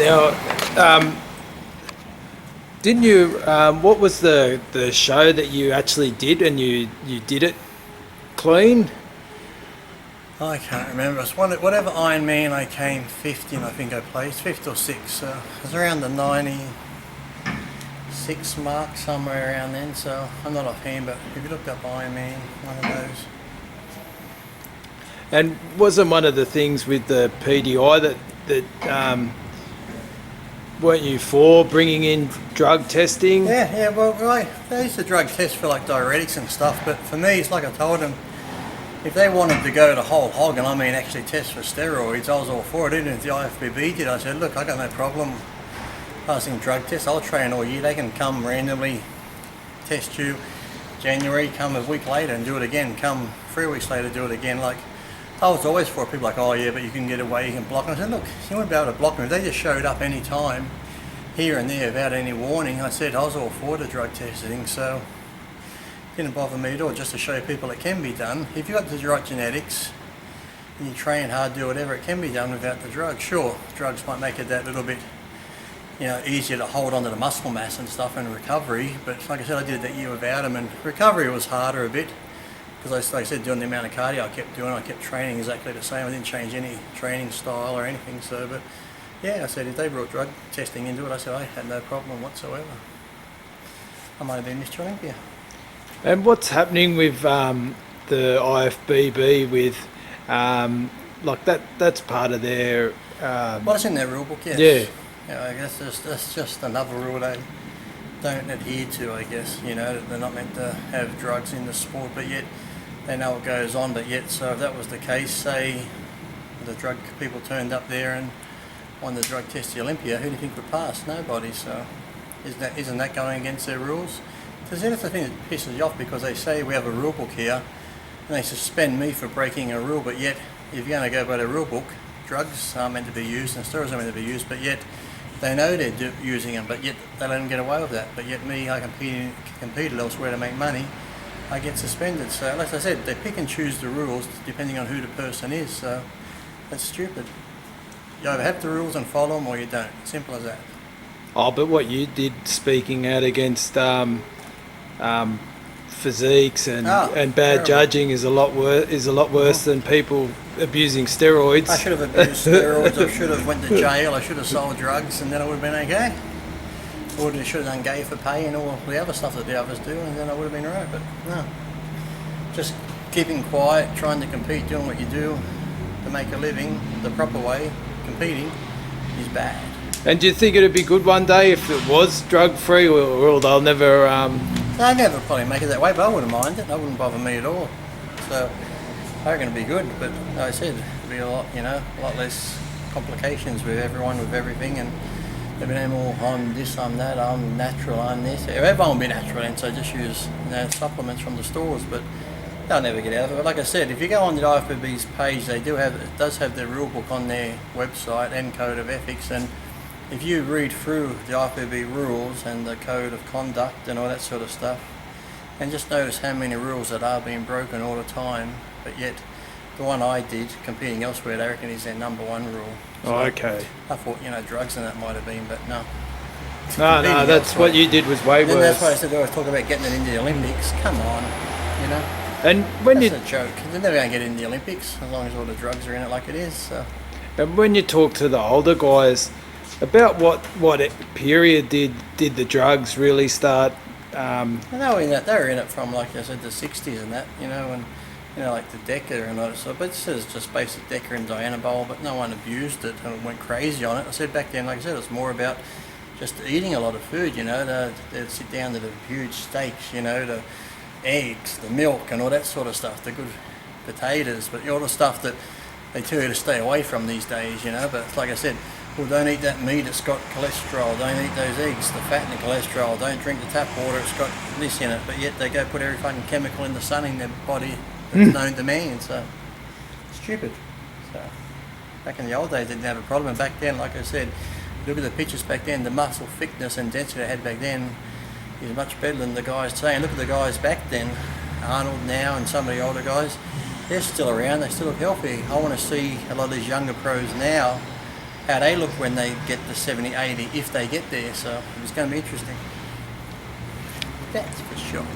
Now, didn't you? What was the show that you actually did, and you did it clean? I can't remember. It's whatever Ironman I came 50, and I think I placed 5th or 6th. So it was around the 96 mark, somewhere around then. So I'm not offhand, but if you looked up Ironman, one of those. And wasn't one of the things with the PDI that weren't you for bringing in drug testing? Yeah. Well, they used to drug test for like diuretics and stuff, but for me, it's like I told them, if they wanted to go to whole hog, and I mean actually test for steroids, I was all for it. Even if the IFBB did, I said, look, I got no problem passing drug tests. I'll train all year. They can come randomly test you January, come a week later and do it again. Come 3 weeks later, do it again. Like, I was always for people like, oh yeah, but you can get away, you can block them. I said, look, you won't be able to block them. If they just showed up any time, here and there, without any warning, I said I was all for the drug testing, so it didn't bother me at all, just to show people it can be done. If you've got the right genetics, and you train hard, do whatever, it can be done without the drug. Sure, drugs might make it that little bit, easier to hold on to the muscle mass and stuff in recovery, but like I said, I did it that year without them, and recovery was harder a bit, because like I said, doing the amount of cardio I kept doing, I kept training exactly the same. I didn't change any training style or anything. So, but yeah, I said if they brought drug testing into it, I said I had no problem whatsoever. I might have been Mr. Olympia. And what's happening with the IFBB with like that's part of their well, it's in their rule book, yes. Yeah. I guess that's just another rule they don't adhere to, I guess. They're not meant to have drugs in the sport, but yet they know what goes on. But yet, so if that was the case, say the drug people turned up there and won the drug test the Olympia, who do you think would pass? Nobody. So isn't that going against their rules? Because that's the thing that pisses you off, because they say we have a rule book here and they suspend me for breaking a rule, but yet if you're going to go by the rule book, drugs are meant to be used and steroids are meant to be used, but yet they know they're using them, but yet they let them get away with that. But yet me, I competed elsewhere to make money, I get suspended. So like I said, they pick and choose the rules depending on who the person is. So that's stupid. You either have the rules and follow them, or you don't. Simple as that. Oh, but what you did, speaking out against physiques and bad terrible. judging, is a lot worse than people abusing steroids. I should have abused steroids. I should have went to jail. I should have sold drugs, and then I would have been okay. Or I should have done gay for pay and all the other stuff that the others do, and then I would have been right. But no, just keeping quiet, trying to compete, doing what you do to make a living the proper way, competing is bad. And do you think it'd be good one day if it was drug free, or they'll never? They'll never probably make it that way, but I wouldn't mind it. That wouldn't bother me at all. So I reckon it'd be good, but like I said, it'd be a lot less complications with everyone, with everything, and they've been all, I'm this, I'm that, I'm natural, I'm this. Everyone will be natural, and so just use supplements from the stores, but they'll never get out of it. But like I said, if you go on the IFBB's page, it does have their rule book on their website and code of ethics, and if you read through the IFBB rules and the code of conduct and all that sort of stuff, and just notice how many rules that are being broken all the time, but yet the one I did, competing elsewhere, I reckon is their number one rule. So okay. I thought, drugs and that might have been, but no. No, that's what you did was way worse. And that's why I said, I always talk about getting it into the Olympics. Come on, And when that's a joke. They're never going to get in the Olympics as long as all the drugs are in it like it is. So. And when you talk to the older guys about what period did the drugs really start? They were in it from, like I said, the 60s and that, and like the Deca and all that stuff. But this is just basic Deca and Dianabol, but no one abused it and went crazy on it. I said back then, like I said, it was more about just eating a lot of food, they'd sit down to the huge steaks, the eggs, the milk and all that sort of stuff, the good potatoes, but all the stuff that they tell you to stay away from these days, but like I said, well, don't eat that meat, it's got cholesterol, don't eat those eggs, the fat and the cholesterol, don't drink the tap water, it's got this in it, but yet they go put every fucking chemical in the sun in their body that's known to man, so stupid. So back in the old days they didn't have a problem, and back then, like I said, look at the pictures back then, the muscle thickness and density they had back then is much better than the guys today. And look at the guys back then, Arnold now and some of the older guys, they're still around, they still look healthy. I want to see a lot of these younger pros now how they look when they get to 70, 80, if they get there. So it's going to be interesting. That's for sure.